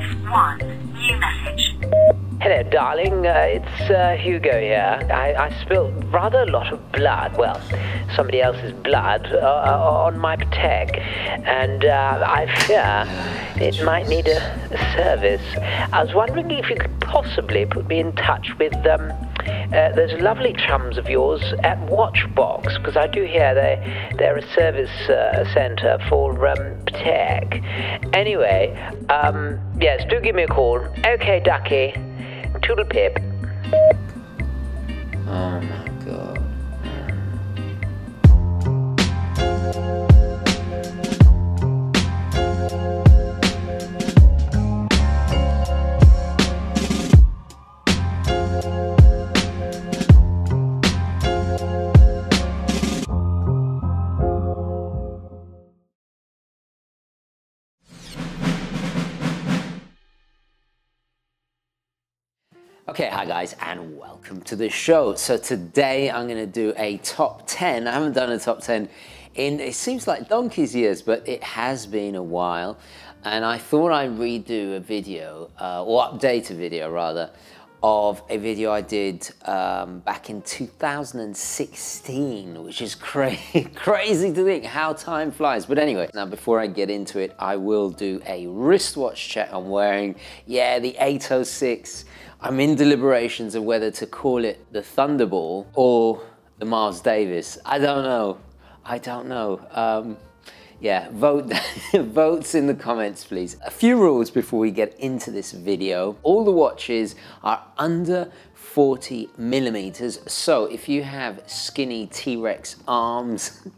have one new message. Hello, darling. It's Hugo here. I spilled rather a lot of blood, well, somebody else's blood, on my Patek, and I fear it might need a service. I was wondering if you could possibly put me in touch with those lovely chums of yours at Watchbox, because I do hear they're a service centre for Patek. Anyway, yes, do give me a call. Okay, ducky. Toodle pip. Oh my god. Okay, hi guys, and welcome to the show. So today I'm going to do a top 10. I haven't done a top 10 in, it seems like donkey's years, but it has been a while. And I thought I'd redo a video, or update a video rather, of a video I did back in 2016, which is crazy to think how time flies. But anyway, now before I get into it, I will do a wristwatch check I'm wearing. Yeah, the 806. I'm in deliberations of whether to call it the Thunderball or the Miles Davis. I don't know. Yeah, vote, votes in the comments, please. A few rules before we get into this video. All the watches are under 40 millimeters. So if you have skinny T-Rex arms,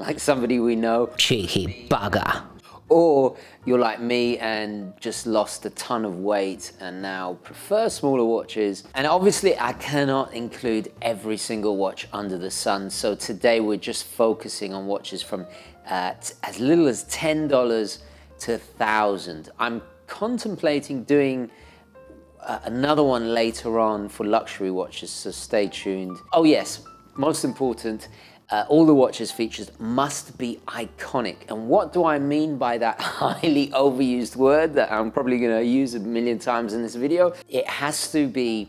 like somebody we know, cheeky bugger, or you're like me and just lost a ton of weight and now prefer smaller watches. And obviously I cannot include every single watch under the sun. So today we're just focusing on watches from as little as $10 to $1,000. I'm contemplating doing another one later on for luxury watches, so stay tuned. Oh yes, most important, all the watches features must be iconic. And what do I mean by that highly overused word that I'm probably going to use a million times in this video? It has to be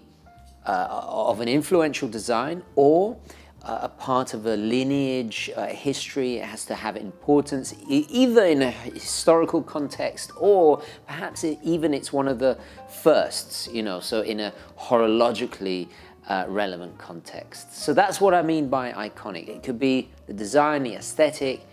of an influential design or a part of a lineage, history. It has to have importance, either in a historical context or perhaps even it's one of the firsts, you know, so in a horologically relevant context. So that's what I mean by iconic. It could be the design, the aesthetic,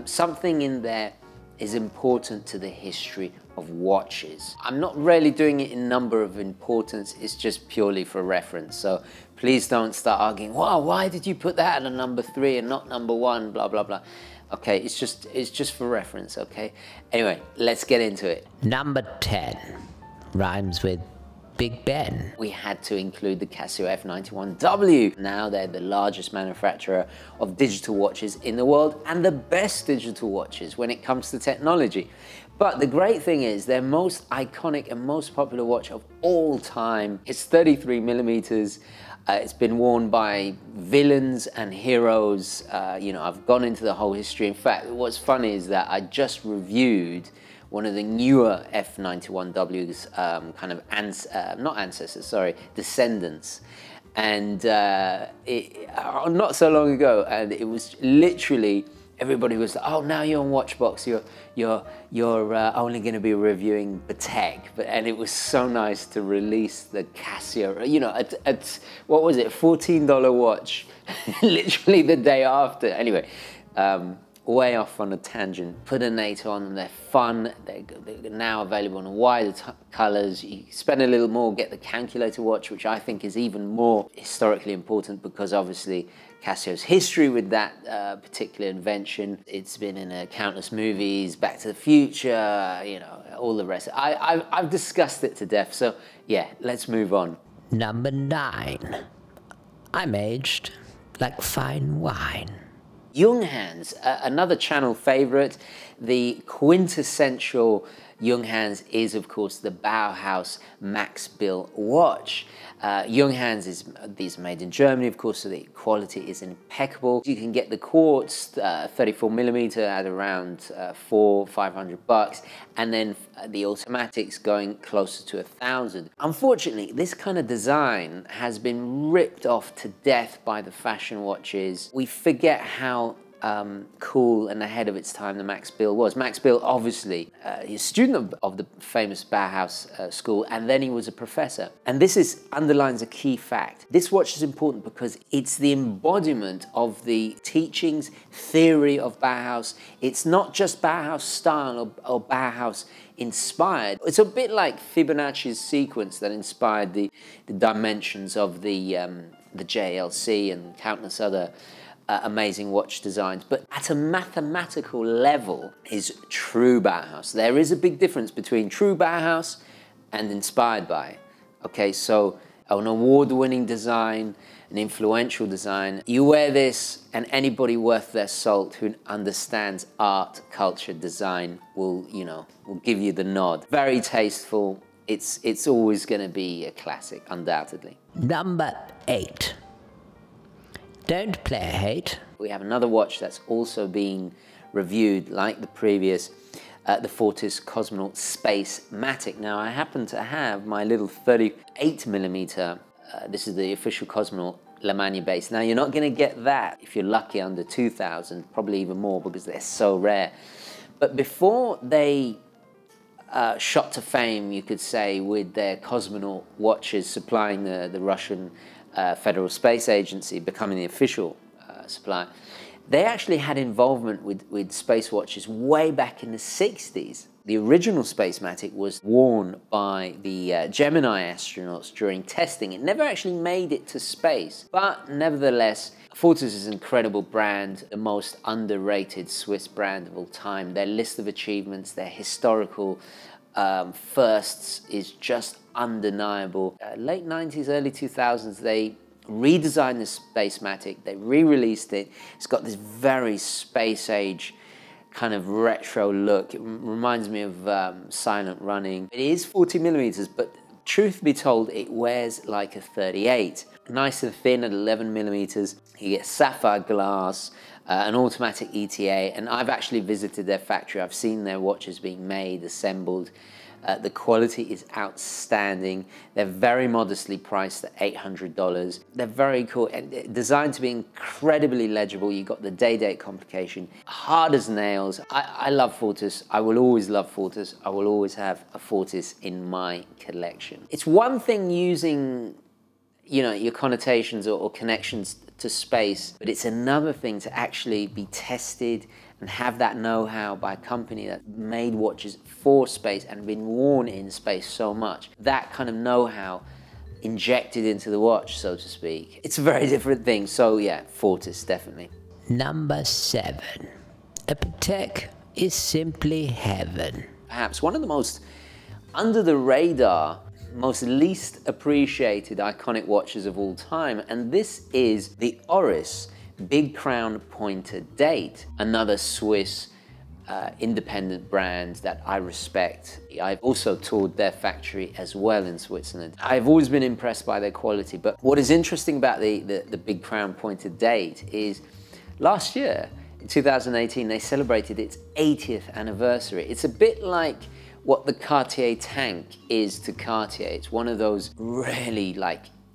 something in there is important to the history of watches. I'm not really doing it in number of importance, it's just purely for reference. So please don't start arguing, wow, why did you put that at a number 3 and not number 1, blah, blah, blah. Okay, it's just for reference, okay? Anyway, let's get into it. Number 10 rhymes with Big Ben. We had to include the Casio F91W. Now they're the largest manufacturer of digital watches in the world and the best digital watches when it comes to technology. But the great thing is their most iconic and most popular watch of all time. It's 33 millimeters. It's been worn by villains and heroes. You know, I've gone into the whole history. In fact, what's funny is that I just reviewed one of the newer F91W's kind of, not ancestors, sorry, descendants. And not so long ago, and it was literally, everybody was like, oh, now you're on Watchbox, you're only gonna be reviewing Patek. And it was so nice to release the Casio, you know, at what was it, $14 watch, literally the day after. Anyway, way off on a tangent. Put a NATO on them, they're fun, they're now available in a wider colors. You spend a little more, get the calculator watch, which I think is even more historically important because obviously Casio's history with that particular invention. It's been in countless movies, Back to the Future, you know, all the rest. I've discussed it to death, so yeah, let's move on. Number 9. I'm aged like fine wine. Junghans, another channel favorite, the quintessential Junghans is, of course, the Bauhaus Max Bill watch. Junghans is, these are made in Germany, of course, so the quality is impeccable. You can get the quartz 34mm at around $400-500, and then the automatics going closer to 1,000. Unfortunately, this kind of design has been ripped off to death by the fashion watches. We forget how cool and ahead of its time the Max Bill was. Max Bill, obviously, he's a student of the famous Bauhaus school, and then he was a professor. And this underlines a key fact. This watch is important because it's the embodiment of the teachings, theory of Bauhaus. It's not just Bauhaus style or Bauhaus inspired. It's a bit like Fibonacci's sequence that inspired the dimensions of the JLC and countless other amazing watch designs, but at a mathematical level is true Bauhaus. There is a big difference between true Bauhaus and inspired by. Okay, so an award-winning design, an influential design. You wear this and anybody worth their salt who understands art, culture, design will give you the nod. Very tasteful. It's always going to be a classic, undoubtedly. Number 8. Don't play hate. We have another watch that's also being reviewed like the previous, the Fortis Cosmonaut SpaceMatic. Now I happen to have my little 38mm, this is the official Cosmonaut Le Mans base. Now you're not going to get that if you're lucky under 2,000, probably even more because they're so rare. But before they shot to fame, you could say, with their Cosmonaut watches supplying the Russian Federal Space Agency, becoming the official supplier, they actually had involvement with space watches way back in the 60s. The original SpaceMatic was worn by the Gemini astronauts during testing. It never actually made it to space, but nevertheless, Fortis is an incredible brand, the most underrated Swiss brand of all time. Their list of achievements, their historical firsts is just undeniable. Late 90s, early 2000s, they redesigned the SpaceMatic, they re-released it. It's got this very space age kind of retro look. It reminds me of silent running. It is 40mm, but truth be told, it wears like a 38. Nice and thin at 11mm. You get sapphire glass, an automatic ETA, and I've actually visited their factory. I've seen their watches being made, assembled. The quality is outstanding. They're very modestly priced at $800. They're very cool and designed to be incredibly legible. You've got the day-date complication, hard as nails. I love Fortis. I will always love Fortis. I will always have a Fortis in my collection. It's one thing using, your connotations or connections to space, but it's another thing to actually be tested and have that know-how by a company that made watches for space and been worn in space so much. That kind of know-how injected into the watch, so to speak. It's a very different thing. So yeah, Fortis, definitely. Number 7. A Patek is simply heaven. Perhaps one of the most under the radar, most least appreciated iconic watches of all time, and this is the Auris Big Crown pointed date, another Swiss independent brand that I respect. I've also toured their factory as well in Switzerland. I've always been impressed by their quality, but what is interesting about the Big Crown pointed date is last year, in 2018, they celebrated its 80th anniversary. It's a bit like what the Cartier tank is to Cartier. It's one of those really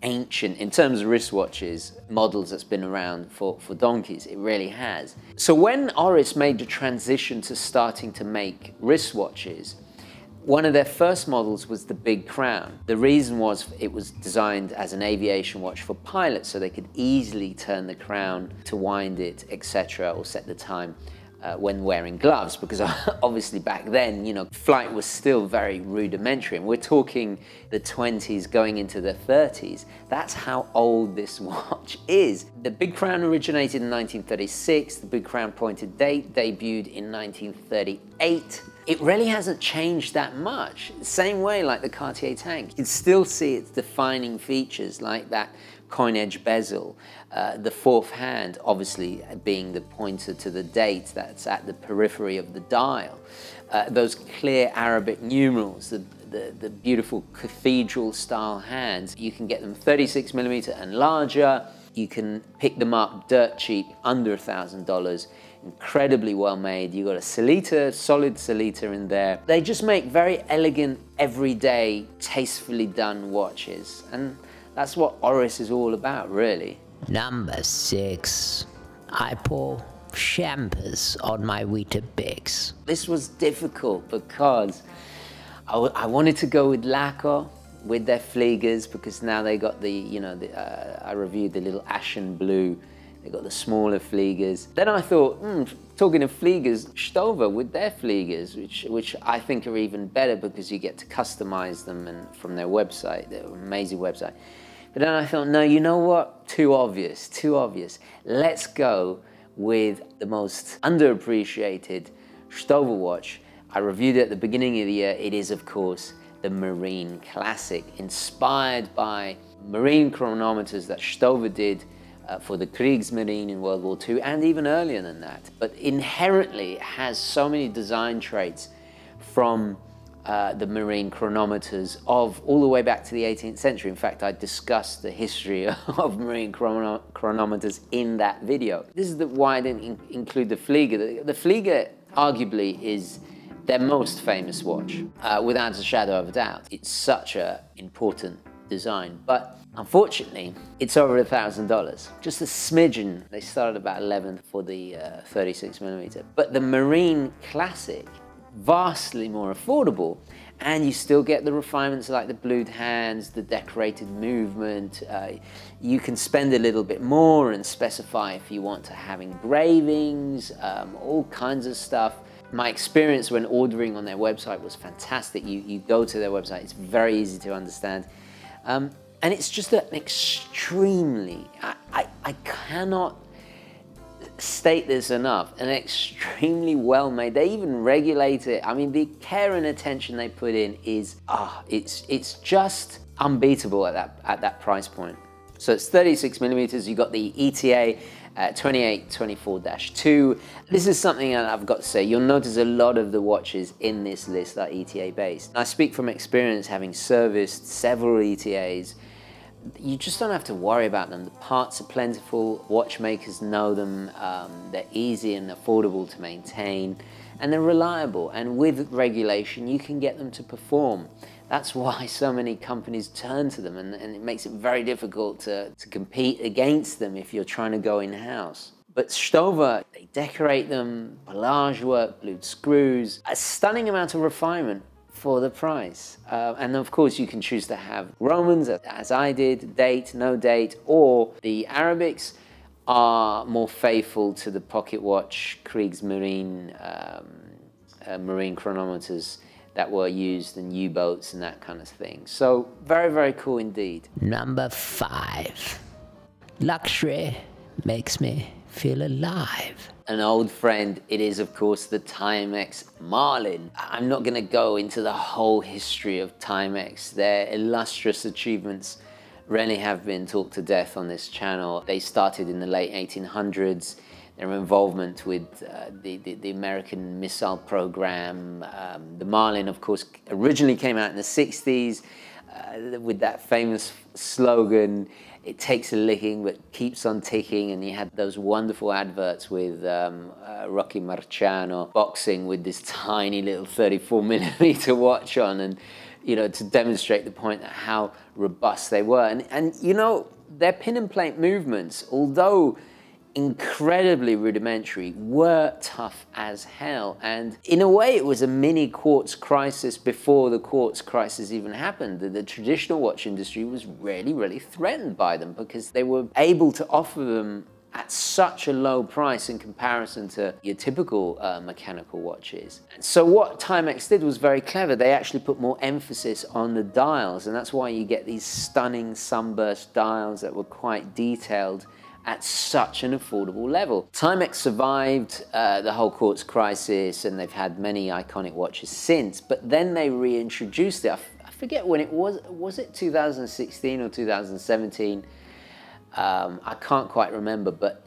ancient, in terms of wristwatches, models that's been around for donkeys. It really has. So when Auris made the transition to starting to make wristwatches, one of their first models was the Big Crown. The reason was it was designed as an aviation watch for pilots, so they could easily turn the crown to wind it, etc., or set the time when wearing gloves, because obviously back then, flight was still very rudimentary, and we're talking the 20s going into the 30s. That's how old this watch is. The Big Crown originated in 1936. The Big Crown pointed date debuted in 1938. it really hasn't changed that much. Same way like the Cartier tank. You can still see its defining features like that coin edge bezel, the fourth hand obviously being the pointer to the date that's at the periphery of the dial, those clear Arabic numerals, the beautiful cathedral style hands. You can get them 36mm and larger. You can pick them up dirt cheap, under $1,000. Incredibly well made. You got a Sellita, solid Sellita in there. They just make very elegant, everyday, tastefully done watches. And that's what Auris is all about, really. Number 6. I pour champers on my Weetabix. This was difficult because I wanted to go with Lacquer, with their Fliegers, because now they got the, you know, I reviewed the little ashen blue. They got the smaller Fliegers. Then I thought, talking of Fliegers, Stover with their Fliegers, which I think are even better because you get to customize them and from their website, their amazing website. But then I thought, no, you know what? Too obvious, too obvious. Let's go with the most underappreciated Stover watch. I reviewed it at the beginning of the year. It is, of course, the Marine Classic, inspired by marine chronometers that Stover did for the Kriegsmarine in World War II and even earlier than that. But inherently, it has so many design traits from the marine chronometers of all the way back to the 18th century. In fact, I discussed the history of marine chronometers in that video. This is why I didn't include the Flieger. The Flieger arguably is their most famous watch, without a shadow of a doubt. It's such an important design, but unfortunately, it's over $1,000. Just a smidgen. They started about 11 for the 36mm. But the Marine Classic, vastly more affordable, and you still get the refinements like the blued hands, the decorated movement. You can spend a little bit more and specify if you want to have engravings, all kinds of stuff. My experience when ordering on their website was fantastic. You go to their website, it's very easy to understand. And it's just an extremely, I cannot state this enough, an extremely well made. They even regulate it. I mean, the care and attention they put in is, it's just unbeatable at that price point. So it's 36mm, you got the ETA 2824-2. This is something that I've got to say. You'll notice a lot of the watches in this list are ETA based. I speak from experience, having serviced several ETAs. You just don't have to worry about them. The parts are plentiful, watchmakers know them, they're easy and affordable to maintain, and they're reliable. And with regulation, you can get them to perform. That's why so many companies turn to them, and it makes it very difficult to compete against them if you're trying to go in-house. But Stover, they decorate them, pelage work, blued screws, a stunning amount of refinement for the price. And of course you can choose to have Romans, as I did, date, no date, or the Arabics are more faithful to the pocket watch, Kriegsmarine, marine chronometers that were used in U-boats and that kind of thing. So very, very cool indeed. Number 5. Luxury makes me feel alive. An old friend, it is of course the Timex Marlin. I'm not going to go into the whole history of Timex. Their illustrious achievements really have been talked to death on this channel. They started in the late 1800s. Their involvement with the American missile program. The Marlin, of course, originally came out in the 60s with that famous slogan, "It takes a licking but keeps on ticking," and he had those wonderful adverts with Rocky Marciano boxing with this tiny little 34mm watch on, and you know, to demonstrate the point that how robust they were. And you know, their pin and plate movements, although incredibly rudimentary, were tough as hell. And in a way, it was a mini quartz crisis before the quartz crisis even happened. The traditional watch industry was really, really threatened by them because they were able to offer them at such a low price in comparison to your typical mechanical watches. So what Timex did was very clever. They actually put more emphasis on the dials, and that's why you get these stunning sunburst dials that were quite detailed at such an affordable level. Timex survived the whole quartz crisis, and they've had many iconic watches since, but then they reintroduced it. I forget when it was it 2016 or 2017? I can't quite remember, but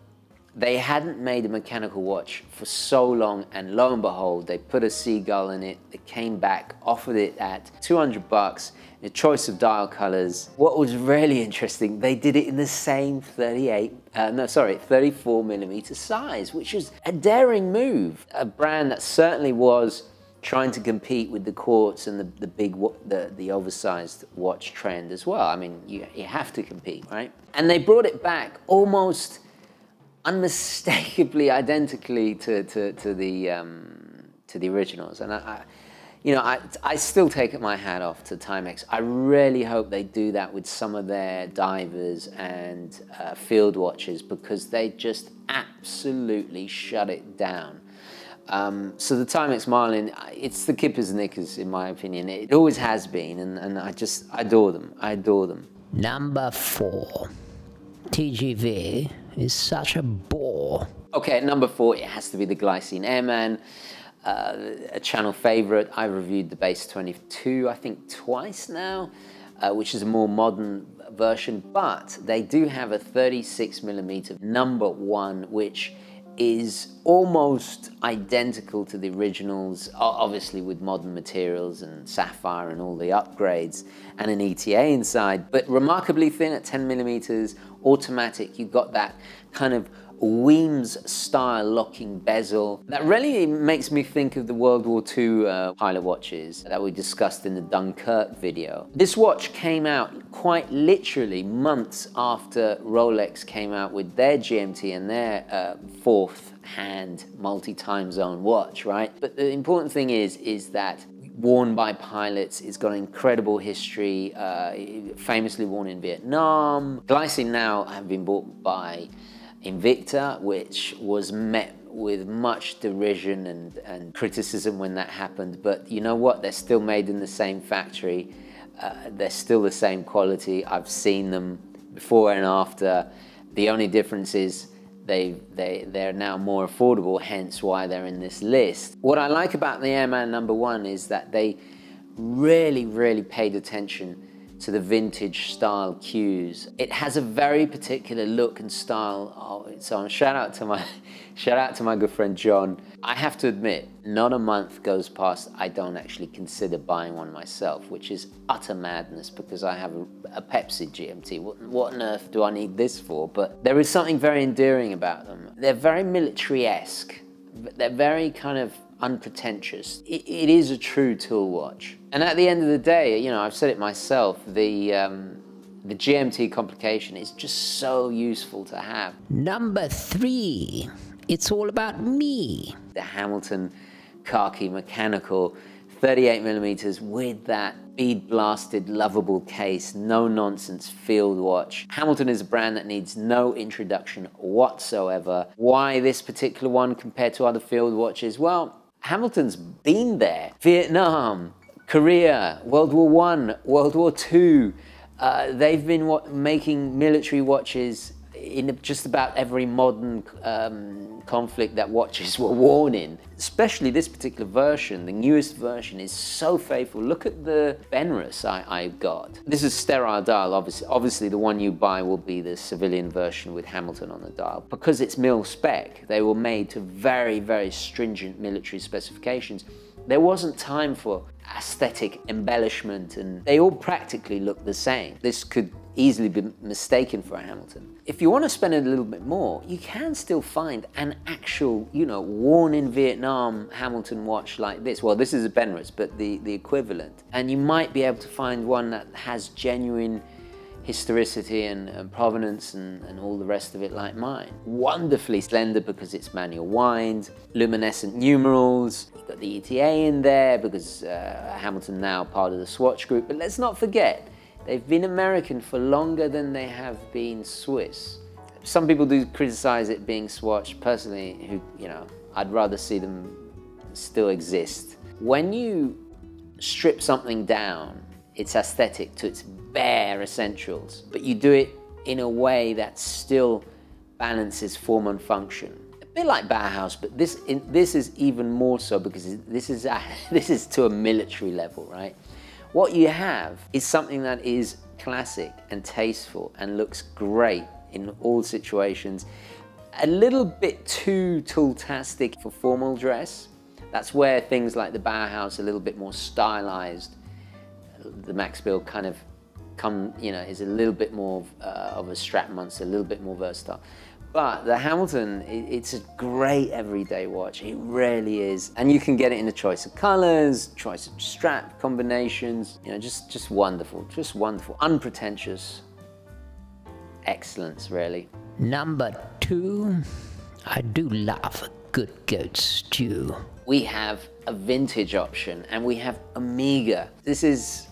they hadn't made a mechanical watch for so long, and lo and behold, they put a seagull in it. They came back, offered it at $200, a choice of dial colors. What was really interesting, they did it in the same 34mm size, which was a daring move. A brand that certainly was trying to compete with the quartz and the oversized watch trend as well. I mean, you have to compete, right? And they brought it back almost unmistakably identically to the originals. And I still take my hat off to Timex. I really hope they do that with some of their divers and field watches, because they just absolutely shut it down. So the Timex Marlin, it's the kippers and knickers in my opinion. It always has been, and I adore them. I adore them. Number 4. TGV is such a bore. Okay, at number 4, it has to be the Glace Airman, a channel favorite. I reviewed the Base 22, I think twice now, which is a more modern version, but they do have a 36mm number 1, which is almost identical to the originals, obviously with modern materials and sapphire and all the upgrades and an ETA inside, but remarkably thin at 10mm, automatic. You've got that kind of Weems style locking bezel that really makes me think of the World War II pilot watches that we discussed in the Dunkirk video. This watch came out quite literally months after Rolex came out with their GMT and their fourth hand multi-time zone watch, right? But the important thing is that worn by pilots, it's got an incredible history, famously worn in Vietnam. Glace now have been bought by Invicta, which was met with much derision and criticism when that happened. But you know what? They're still made in the same factory. They're still the same quality. I've seen them before and after. The only difference is they're now more affordable, hence why they're in this list. What I like about the Airman number 1 is that they really paid attention to the vintage style cues. It has a very particular look and style. So shout out to my good friend John. I have to admit, not a month goes past I don't actually consider buying one myself, which is utter madness because I have a Pepsi GMT. What on earth do I need this for? But there is something very endearing about them. They're very military-esque. They're very kind of unpretentious. It is a true tool watch. And at the end of the day, you know, I've said it myself, the GMT complication is just so useful to have. Number 3, it's all about me. The Hamilton khaki mechanical 38mm with that bead blasted lovable case, no nonsense field watch. Hamilton is a brand that needs no introduction whatsoever. Why this particular one compared to other field watches? Well, Hamilton's been there. Vietnam, Korea, World War I, World War II. They've been making military watches in just about every modern conflict that watches were worn in. Especially this particular version, the newest version, is so faithful. Look at the Benrus I've got. This is sterile dial, obviously the one you buy will be the civilian version with Hamilton on the dial. Because it's mil spec, they were made to very stringent military specifications. There wasn't time for aesthetic embellishment, and they all practically look the same. This could easily be mistaken for a Hamilton. If you want to spend a little bit more, you can still find an actual, you know, worn in Vietnam Hamilton watch like this. Well, this is a Benrus, but the equivalent. And you might be able to find one that has genuine historicity and provenance and all the rest of it like mine. Wonderfully slender because it's manual wind, luminescent numerals. You've got the ETA in there because Hamilton now part of the Swatch Group. But let's not forget, they've been American for longer than they have been Swiss. Some people do criticize it being Swatch. Personally, I'd rather see them still exist. When you strip something down, its aesthetic to its bare essentials, but you do it in a way that still balances form and function. A bit like Bauhaus, but this is even more so because this is to a military level, right? What you have is something that is classic and tasteful and looks great in all situations. A little bit too tool-tastic for formal dress. That's where things like the Bauhaus are a little bit more stylized. The Max Bill kind of is a little bit more of a strap monster, a little bit more versatile. But the Hamilton, it's a great everyday watch. It really is. And you can get it in a choice of colors, choice of strap combinations, just wonderful, unpretentious excellence, really. Number 2, I do love a good goat stew. We have a vintage option and we have Amiga. This is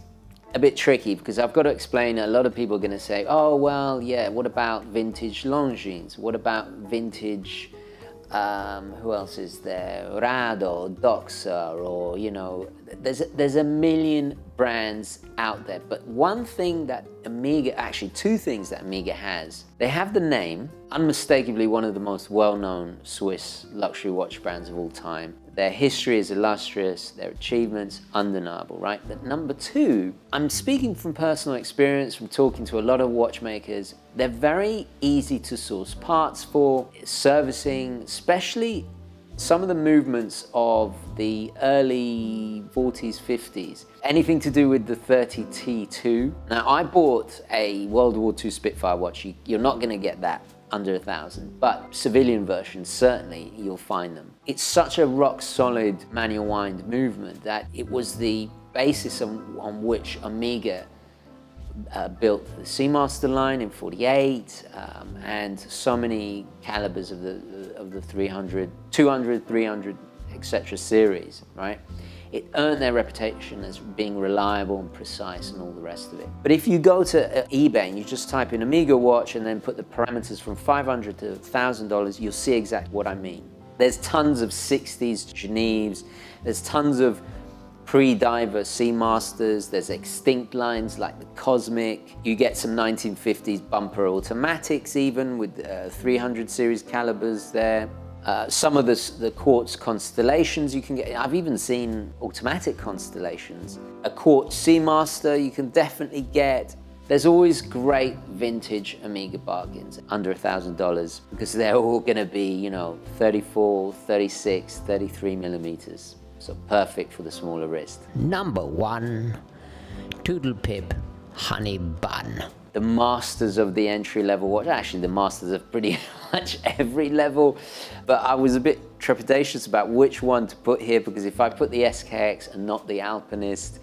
a bit tricky because I've got to explain. A lot of people are going to say, oh, well, yeah, what about vintage Longines? What about vintage, who else is there? Rado, Doxa, or, there's a million brands out there. But one thing that Amiga, actually two things that Amiga has, they have the name, unmistakably one of the most well-known Swiss luxury watch brands of all time. Their history is illustrious, their achievements undeniable, right? But number 2, I'm speaking from personal experience, from talking to a lot of watchmakers. They're very easy to source parts for, servicing, especially some of the movements of the early 40s, 50s. Anything to do with the 30T2. Now, I bought a World War II Spitfire watch. You're not gonna get that under 1,000, but civilian versions, certainly you'll find them. It's such a rock solid manual wind movement that it was the basis on which Amiga built the Seamaster line in 48 and so many calibers of the 300, 200, 300, etc. series, right? It earned their reputation as being reliable and precise and all the rest of it. But if you go to eBay and you just type in Amiga watch and then put the parameters from $500 to $1,000, you'll see exactly what I mean. There's tons of 60s Geneves, there's tons of pre-diver Seamasters, there's extinct lines like the Cosmic. You get some 1950s bumper automatics even with 300 series calibers there. Some of the quartz constellations you can get. I've even seen automatic constellations. A quartz Seamaster you can definitely get. There's always great vintage Amiga bargains under $1,000 because they're all gonna be, 34, 36, 33 millimeters. So perfect for the smaller wrist. Number 1, Toodle Pip Honey Bun. The masters of the entry-level watch, actually the masters of pretty much every level, but I was a bit trepidatious about which one to put here because if I put the SKX and not the Alpinist,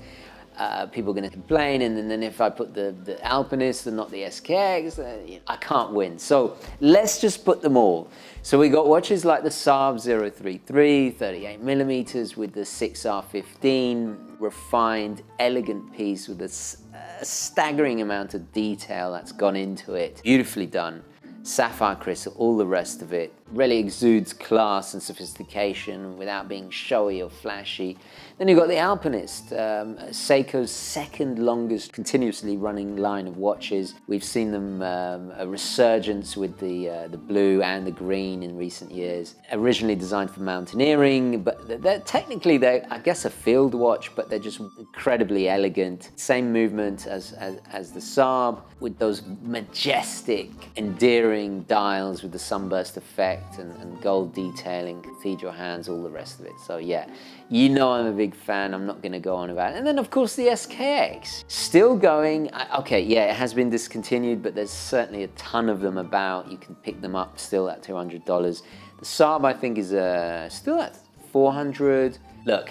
people are going to complain, and then if I put the Alpinist and not the SKX, I can't win. So let's just put them all. So we got watches like the Saab 033, 38 millimeters with the 6R15, refined, elegant piece with a staggering amount of detail that's gone into it. Beautifully done. Sapphire crystal, all the rest of it. Really exudes class and sophistication without being showy or flashy. Then you've got the Alpinist, Seiko's second longest continuously running line of watches. We've seen them a resurgence with the blue and the green in recent years. Originally designed for mountaineering, but they're technically, I guess, a field watch, but they're just incredibly elegant. Same movement as the Saab, with those majestic, endearing dials with the sunburst effect and gold detailing, cathedral hands, all the rest of it. So yeah, I'm a big fan. I'm not going to go on about it. And then of course the SKX, still going. Okay, yeah, it has been discontinued, but there's certainly a ton of them about. You can pick them up still at $200. The Saab, I think, is still at $400. Look,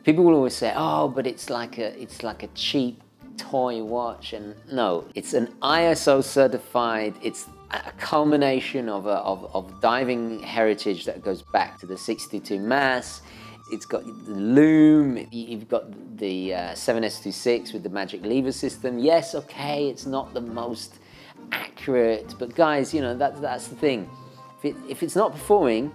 people will always say, oh, but it's like a cheap toy watch, and no, it's an ISO certified. It's a culmination of diving heritage that goes back to the 62 mass. It's got the loom, you've got the 7S26 with the magic lever system. Yes, okay, it's not the most accurate, but guys, that's the thing. If it's not performing,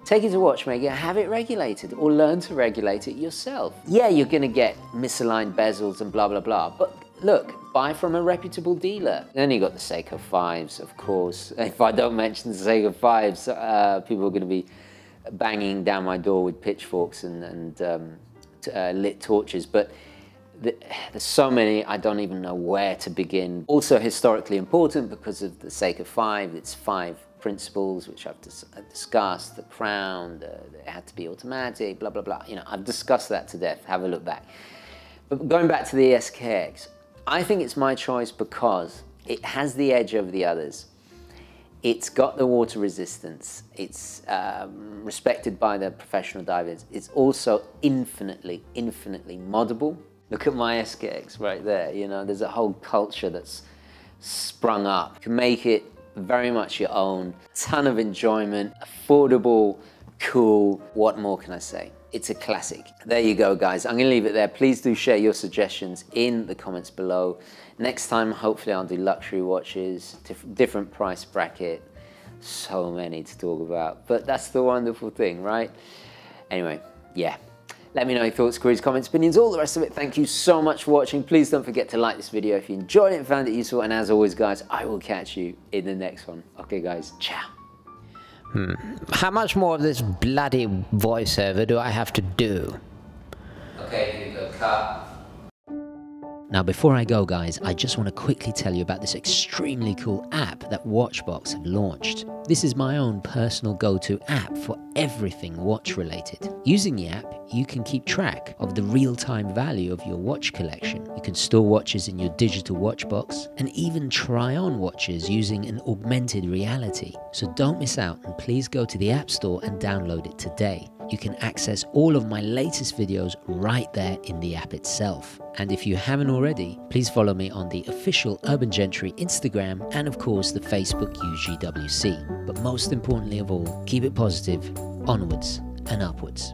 take it to a watchmaker, have it regulated, or learn to regulate it yourself. Yeah, you're gonna get misaligned bezels and blah, blah, blah, but look, buy from a reputable dealer. Then you got the Seiko 5s, of course. If I don't mention the Seiko 5s, people are going to be banging down my door with pitchforks and lit torches. But there's so many, I don't even know where to begin. Also historically important because of the Seiko 5, its 5 principles, which I've discussed, the crown, it had to be automatic, blah, blah, blah. You know, I've discussed that to death. Have a look back. But going back to the SKX, I think it's my choice because it has the edge over the others. It's got the water resistance. It's respected by the professional divers. It's also infinitely, infinitely moddable. Look at my SKX right there. You know, there's a whole culture that's sprung up. You can make it very much your own. A ton of enjoyment, affordable, cool. What more can I say? It's a classic. There you go, guys. I'm gonna leave it there. Please do share your suggestions in the comments below. Next time, hopefully I'll do luxury watches, different price bracket. So many to talk about, but that's the wonderful thing, right? Anyway, yeah. Let me know your thoughts, queries, comments, opinions, all the rest of it. Thank you so much for watching. Please don't forget to like this video if you enjoyed it and found it useful. And as always, guys, I will catch you in the next one. Okay, guys, ciao. How much more of this bloody voiceover do I have to do? Okay, Hugo, cut. Now before I go, guys, I just want to quickly tell you about this extremely cool app that Watchbox have launched. This is my own personal go-to app for everything watch related. Using the app, you can keep track of the real-time value of your watch collection. You can store watches in your digital watch box and even try on watches using an augmented reality. So don't miss out and please go to the App Store and download it today. You can access all of my latest videos right there in the app itself. And if you haven't already, please follow me on the official Urban Gentry Instagram and of course the Facebook UGWC. But most importantly of all, keep it positive, onwards and upwards.